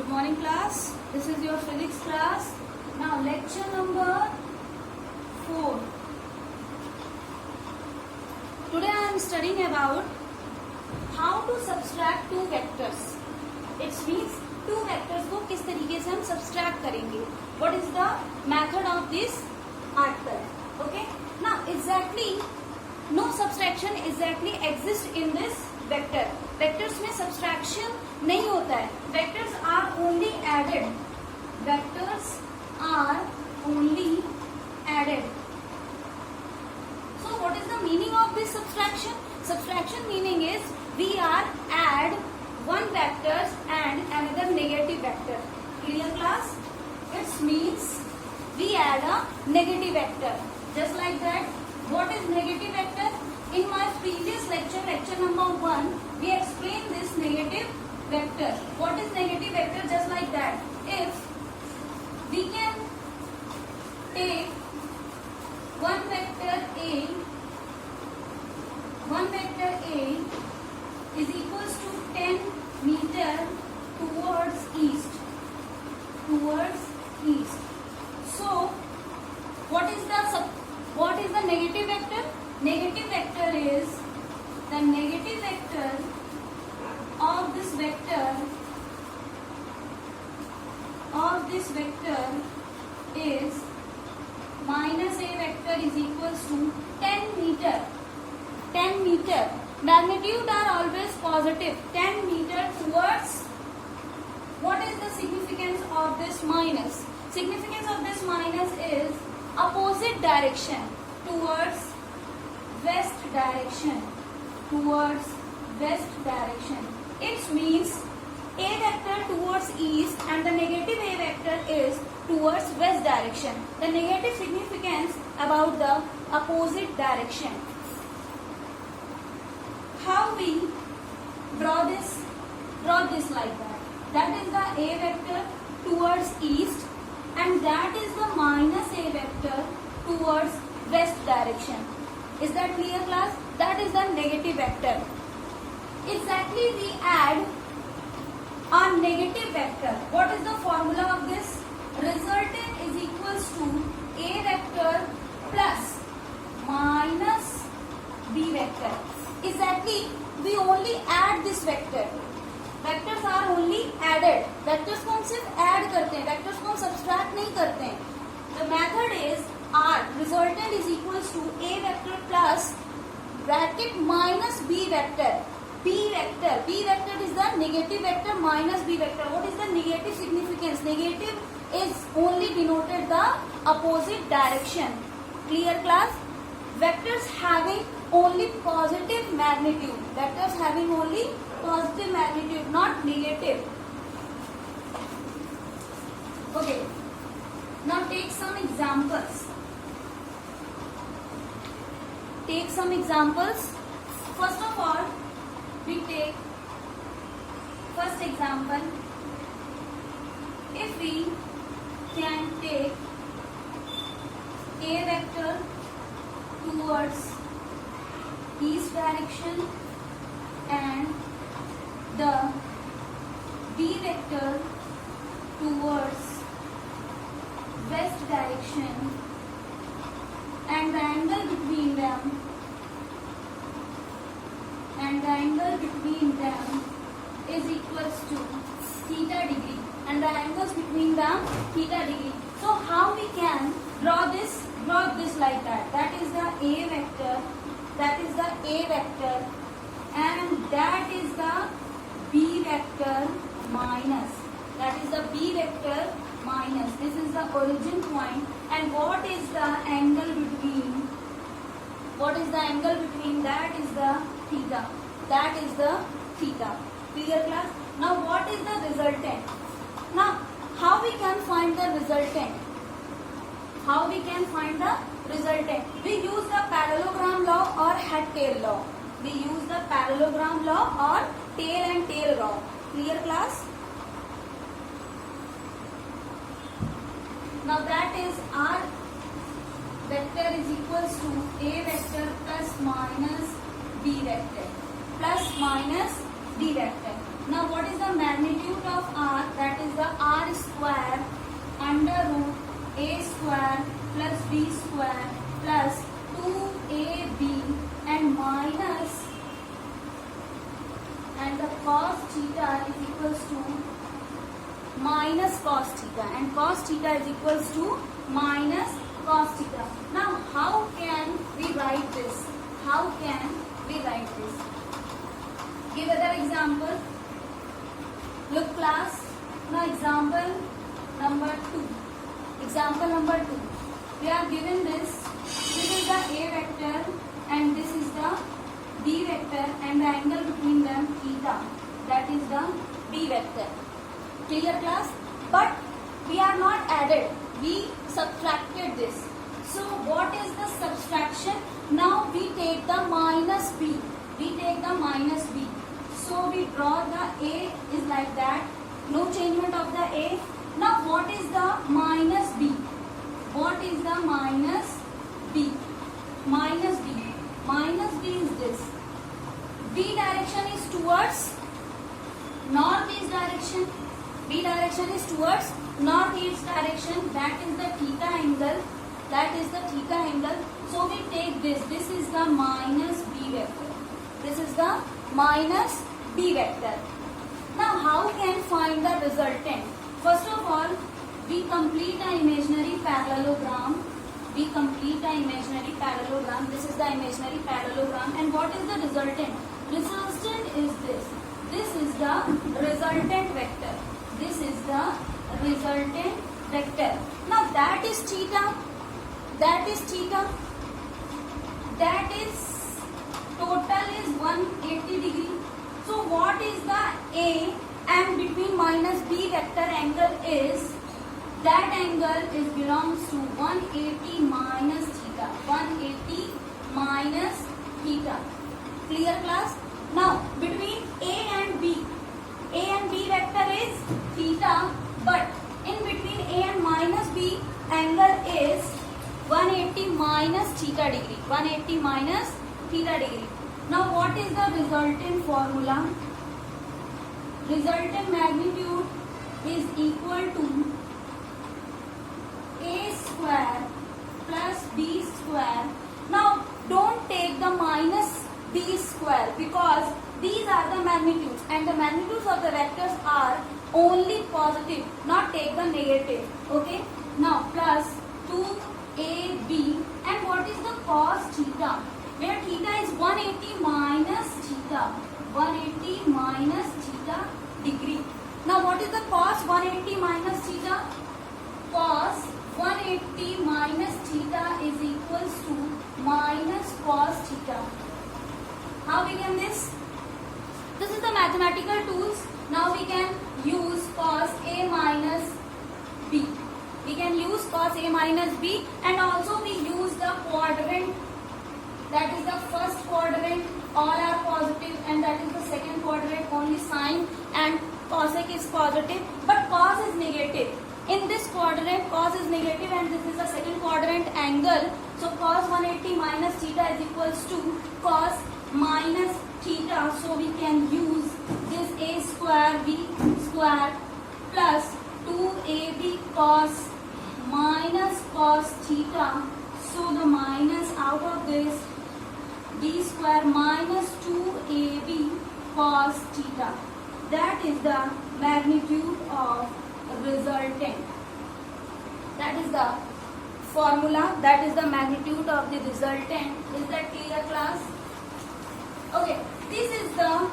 Good morning class. This is your physics class. Now lecture number 4. Today I am studying about how to subtract two vectors. It means two vectors को किस तरीके से हम subtract करेंगे. What is the method of this article? Okay. Now exactly no subtraction exactly exists in this vector. Vectors में subtraction नहीं होता है. Vectors are only added. Vectors are only added. So what is the meaning of this subtraction? Subtraction meaning is we are add one vectors and another negative vector. Clear class? It means we add a negative vector. Just like that. What is negative vector? In my previous lecture, lecture number 1, we explained this negative vector. What is negative vector? Just like that. If we can take one vector A is equals to 10 meter towards east. So what is the negative vector? Negative vector is the negative vector of this vector is minus a vector is equals to 10 meter. 10 meter. Magnitude are always positive. 10 meter towards. What is the significance of this minus? Significance of this minus is opposite direction towards west direction. It means a vector towards east and the negative a vector is towards west direction. The negative significance about the opposite direction. How we draw this? Draw this like that. That is the a vector towards east and that is the minus a vector towards west direction. Is that clear class? That is the negative vector. Exactly we add a negative vector. What is the formula of this? Resultant is equals to a vector plus minus b vector. Exactly we only add this vector. Vectors are only added. Vectors को हम सिर्फ add करते हैं. Vectors को हम subtract नहीं करते हैं. The method is R. Resultant is equals to a vector plus bracket minus b vector. B vector is the negative vector minus b vector. What is the negative significance? Negative is only denoted the opposite direction. Clear class? Vectors having only positive magnitude. Vectors having only positive magnitude, not negative. Okay. Now take some examples. First of all, we take first example. If we can take a vector towards east direction and the b vector towards west direction and the angle between them is equals to theta degree and the angles between them theta degree. So how we can draw this like that. That is the a vector and that is the b vector minus. This is the origin point and what is the angle between that is the theta. Clear class? Now what is the resultant? Now how we can find the resultant? We use the parallelogram law or head-tail law. Tail and tail law. Clear class? Now that is R vector is equals to a vector plus minus b vector. Now what is the magnitude of R? That is the under root a square plus b square plus 2ab and minus, and the cos theta is equals to minus cos theta, and cos theta is equals to minus cos theta. Now how can we write this? How can we write this? Give other example. Look class. Now example number 2. Example number 2. We are given this. This is the A vector and this is the B vector, and the angle between them theta. That is the B vector. Clear class? But we are not added. We subtracted this. So what is the subtraction? Now we take the minus B. We take the minus B. So we draw the A is like that. No changement of the A. Now what is the minus B? What is the minus B? Minus B. Minus B is this. B direction is towards northeast direction. B direction is towards northeast direction. That is the theta angle. That is the theta angle. So we take this. This is the minus B vector. This is the minus B vector. Now how can find the resultant? First of all, we complete an imaginary parallelogram. We complete an imaginary parallelogram. This is the imaginary parallelogram. And what is the resultant? Resultant is this. This is the resultant vector. This is the resultant vector. Now that is theta. That is theta. That is total is 180 degree. So what is the A, and between minus B vector angle is, that angle is belongs to 180 minus theta. 180 minus theta. Clear class? Now between A and B vector is theta, but in between A and minus B angle is 180 minus theta degree. 180 minus theta degree. Now what is the resultant formula? Resultant magnitude is equal to A square plus B square. Now don't take the minus B square because these are the magnitudes, and the magnitudes of the vectors are only positive, not take the negative. Okay. Now plus 2AB, and what is the cos theta? Where theta is 180 minus theta. 180 minus theta degree. Now what is the cos 180 minus theta? Cos 180 minus theta is equals to minus cos theta. How we can this? This is the mathematical tools. Now we can use cos A minus B. We can use cos A minus B, and also we use the quadrant. That is the first quadrant, all are positive, and that is the second quadrant, only sine and cosec is positive, but cos is negative. In this quadrant, cos is negative, and this is the second quadrant angle. So cos 180 minus theta is equals to cos minus theta. So we can use this A square B square plus 2AB cos minus cos theta. So the minus out of this B square minus 2AB cos theta. That is the magnitude of resultant. That is the formula. That is the magnitude of the resultant. Is that clear, class? Okay. This is the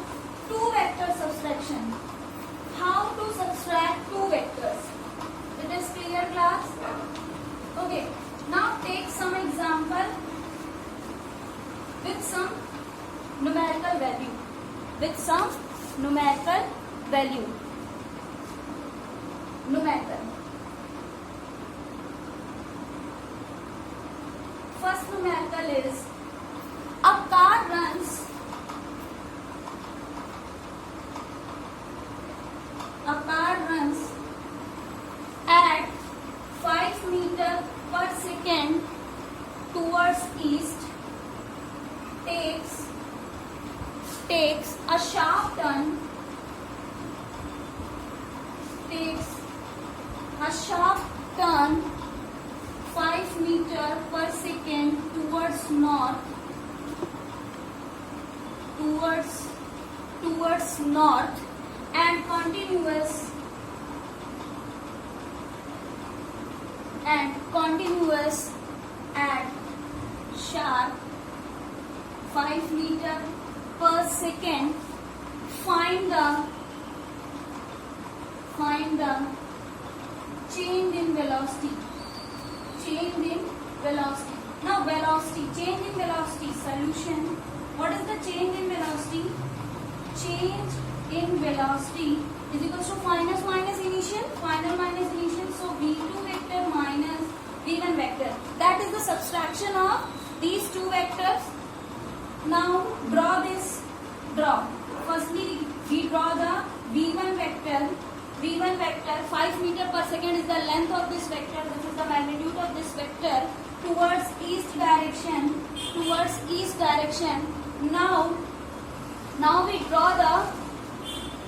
two vector subtraction. How to subtract two vectors? It is clear, class? Okay. Now take some example with some numerical value. With some numerical value. Numerical. First numerical is a car runs at 5 meters per second towards east, takes a sharp turn, turn 5 meter per second towards north, towards north, and continuous at sharp 5 meter per second, find the change in velocity. Now velocity, change in velocity, solution. What is the change in velocity? Change in velocity is equals to final minus initial. So v2 vector minus v1 vector. That is the subtraction of these two vectors. Now draw this. Firstly, we draw the v1 vector. 5 meter per second is the length of this vector. This is the magnitude of this vector towards east direction. Now we draw the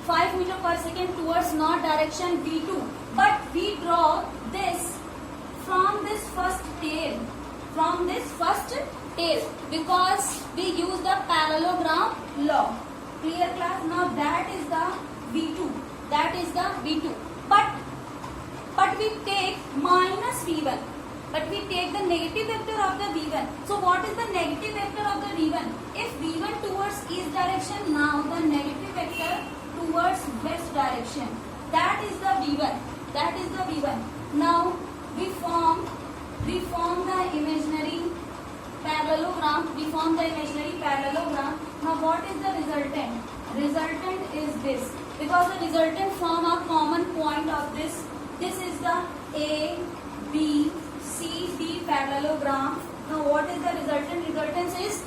5 meter per second towards north direction v2. But we draw this from this first tail. Because we use the parallelogram law. Clear class? Now that is the v2. But we take minus v1. But we take the negative vector of the v1. So what is the negative vector of the v1? If v1 towards east direction, now the negative vector towards west direction. That is the v1. Now we form the imaginary parallelogram. Now what is the resultant? Resultant is this. Because the resultant form a common point of this. This is the A, B, C, D parallelogram. Now what is the resultant? Resultant is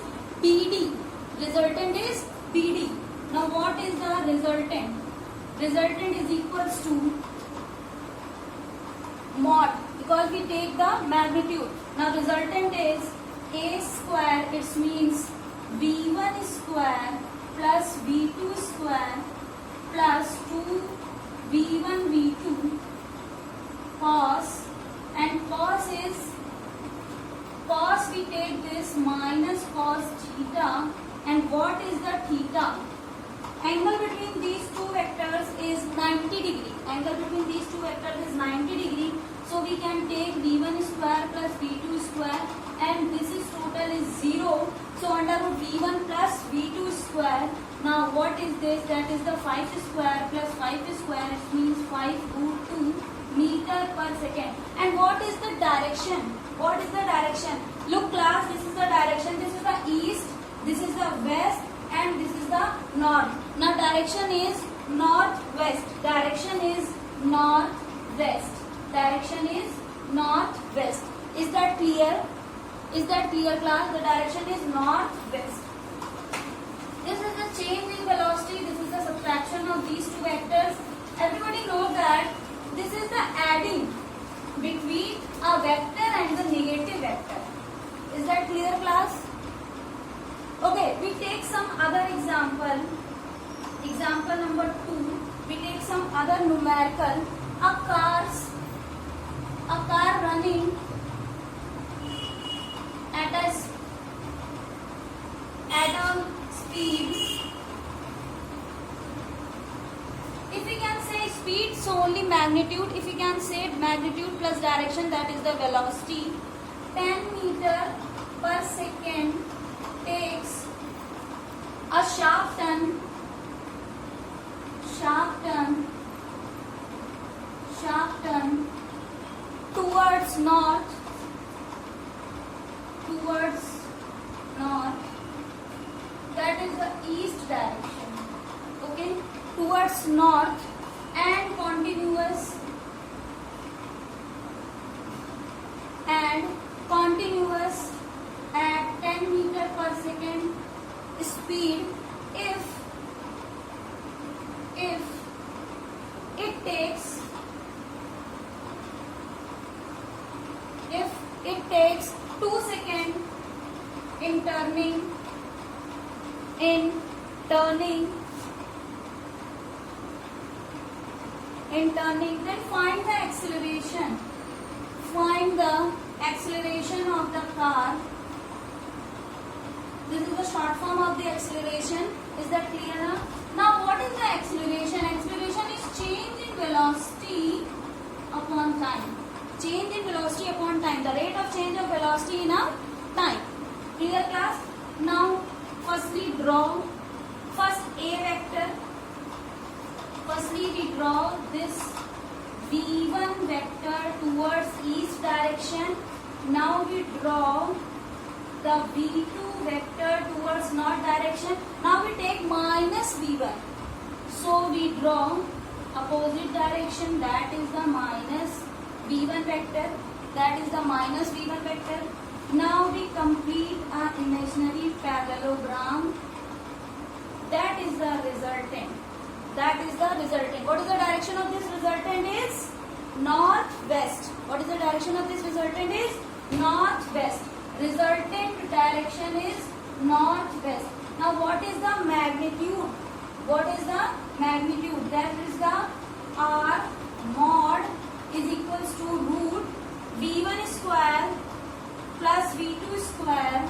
BD. Now what is the resultant? Resultant is equals to mod, because we take the magnitude. Now resultant is A square, it means V1 square plus V2 square plus 2 V1 V2 cos, and cos we take this minus cos theta. And what is the theta? Angle between these two vectors is 90 degree. So we can take V1 square plus V2 square, and this is total is 0. So under root V1 plus V2 square. Now what is this? That is the 5 square plus 5 square. It means 5 root 2 meter per second. And what is the direction? Look class, this is the direction. This is the east, this is the west, and this is the north. Now direction is northwest. Is that clear? Class? The direction is northwest. This is the change in velocity. This is the subtraction of these two vectors. Everybody knows that this is the adding between a vector and the negative vector. Is that clear, class? Okay, we take some other example. Example number 2. We take some other numerical. A car running at a speed. If we can say speed, so only magnitude. If we can say magnitude plus direction, that is the velocity. 10 meter per second takes a sharp turn towards north, that is the east direction. Okay, towards north, and continuous at 10 meter per second speed. If it takes 2 seconds in turning, then find the acceleration. find the acceleration of the car. This is the short form of the acceleration. Is that clear now? Now what is the acceleration? Acceleration is change in velocity upon time. Change in velocity upon time. The rate of change of velocity in a time. Clear class? Now firstly draw first A vector. Firstly we draw this V1 vector towards east direction. Now we draw the V2 vector towards north direction. Now we take minus V1. So we draw opposite direction, that is the minus V1 vector. That is the minus V1 vector. Now we complete our imaginary parallelogram. That is the resultant. That is the resultant. What is the direction of this resultant is? Northwest. What is the direction of this resultant is? Northwest. Resultant direction is northwest. Now what is the magnitude? What is the magnitude? That is the R mod is equals to root V1 square plus V2 square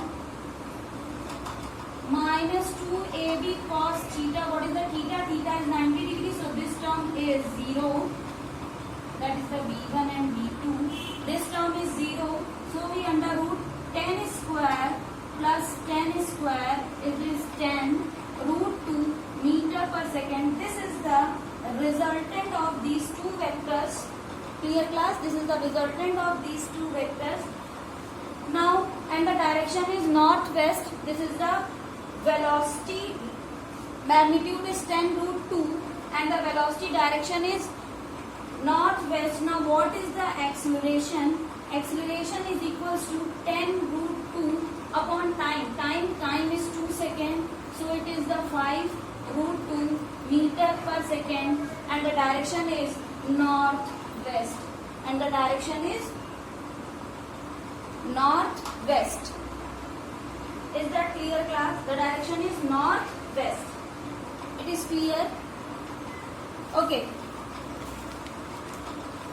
minus 2AB cos theta. What is the theta? Theta is 90 degrees. So this term is 0. That is the V1 and V2. This term is 0. So we under root 10 square plus 10 square, it is 10 root 2 meter per second. This is the resultant of these two vectors. Clear class? This is the resultant of these two vectors. Now, and the direction is northwest. This is the velocity. Magnitude is 10 root 2 and the velocity direction is northwest. Now what is the acceleration? Acceleration is equals to 10 root 2 upon time. Time is 2 seconds. So it is the 5 root 2 meter per second and the direction is northwest. And the direction is northwest. Is that clear class? The direction is northwest. It is clear? Okay.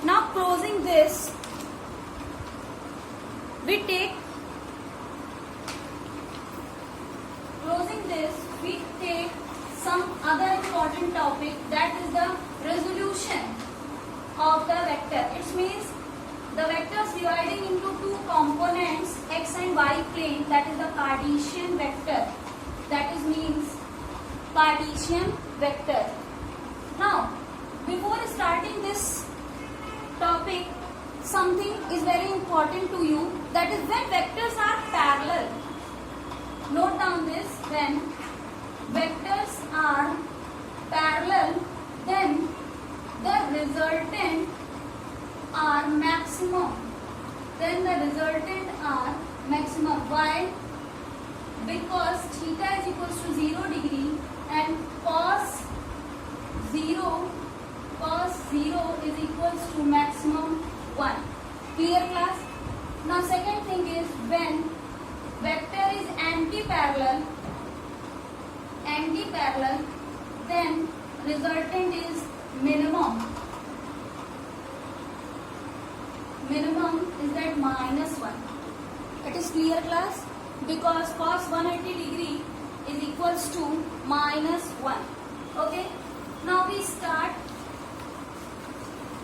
Now closing this, we take some other important topic, that is the resolution of the vector. It means the vectors dividing into two components, x and y plane, that is the Cartesian vector. That is means Cartesian vector. Now, before starting this topic, something is very important to you, that is when vectors are parallel. Note down this, when vectors are parallel, then the resultant are maximum. Then the resultant are maximum. Why? Because theta is equals to 0 degree and cos 0 is equals to maximum 1. Clear class? Now second thing is when vector is anti-parallel, then resultant is minimum. Minimum is that minus 1. It is clear class? Because cos 180 degree is equals to minus 1. Okay? Now we start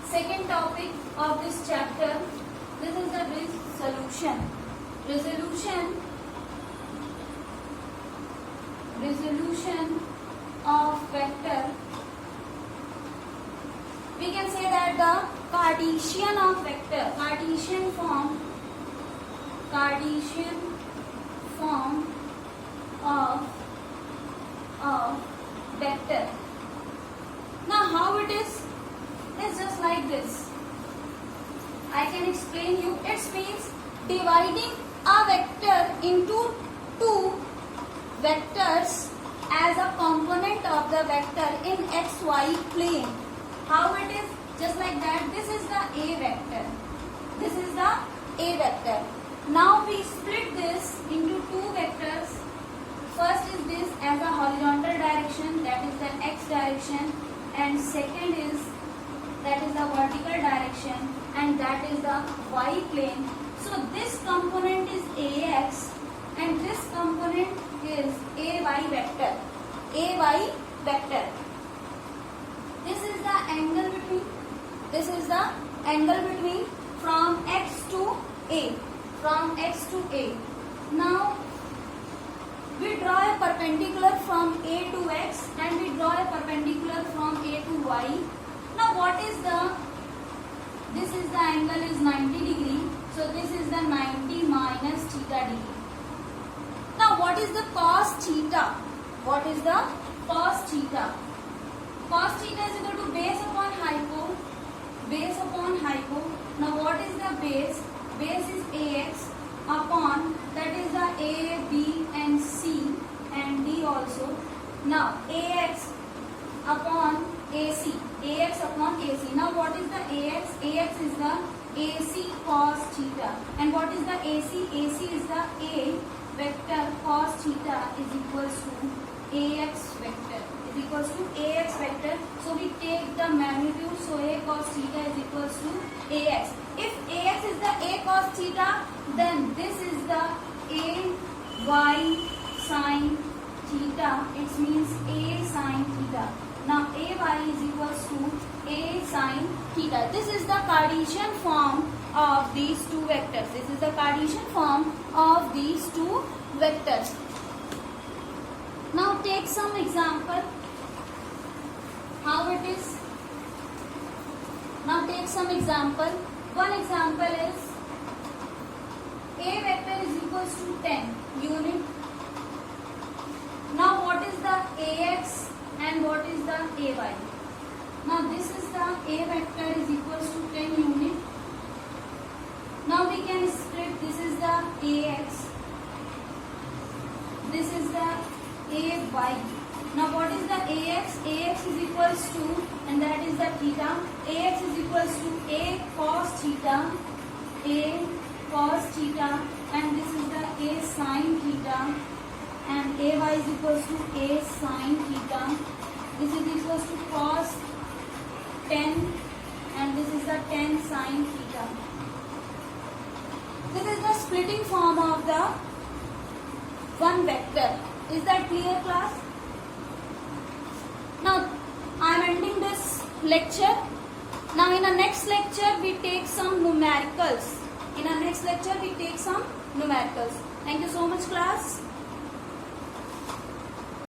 second topic of this chapter. This is the solution. Resolution of vector. We can say that the Cartesian of vector, Cartesian form of vector. Now how it is? It's just like this. I can explain you. It means dividing a vector into two vectors as a component of the vector in xy plane. How it is? Just like that. This is the A vector. This is the A vector. Now we split this into two vectors. First is this as a horizontal direction, that is the x direction, and second is that is the vertical direction, and that is the y plane. So this component is ax and this component is ay vector. Ay vector. This is the angle between. This is the angle between from x to a. From x to a. Now we draw a perpendicular from a to x and we draw a perpendicular from a to y. Now what is the, this is the angle is 90 degree. So this is the 90 minus theta degree. Now what is the cos theta? What is the cos theta? Cos theta is equal to base upon hypo. Base upon hypo. Now what is the base? Base is ax upon, that is the a, b and c and d also. Now ax upon ac. Ax upon ac. Now what is the ax? Ax is the ac cos theta. And what is the ac? AC is the a vector cos theta is equals to ax vector. Is equals to ax vector. So we take the magnitude. So a cos theta is equals to ax. If ax is the a cos theta, then this is the a y sin theta. It means a sin theta. Now ay is equals to a sin theta. This is the Cartesian form of these two vectors. This is the Cartesian form of these two vectors. Now take some example. How it is? Now take some example. One example is a vector is equals to 10 unit. Now what is the ax and what is the ay? Now this is the a vector is equals to 10 unit. Now we can split. This is the ax. This is the ay. Now what is the ax? Ax is equals to, and that is the theta. Ax is equals to a cos theta. A cos theta, and this is the a sin theta. And ay is equals to a sin theta. This is equals to cos 10, and this is the 10 sin theta. This is the splitting form of the one vector. Is that clear, class? Now I am ending this lecture. Now in the next lecture we take some numericals. In our next lecture we take some numericals. Thank you so much, class.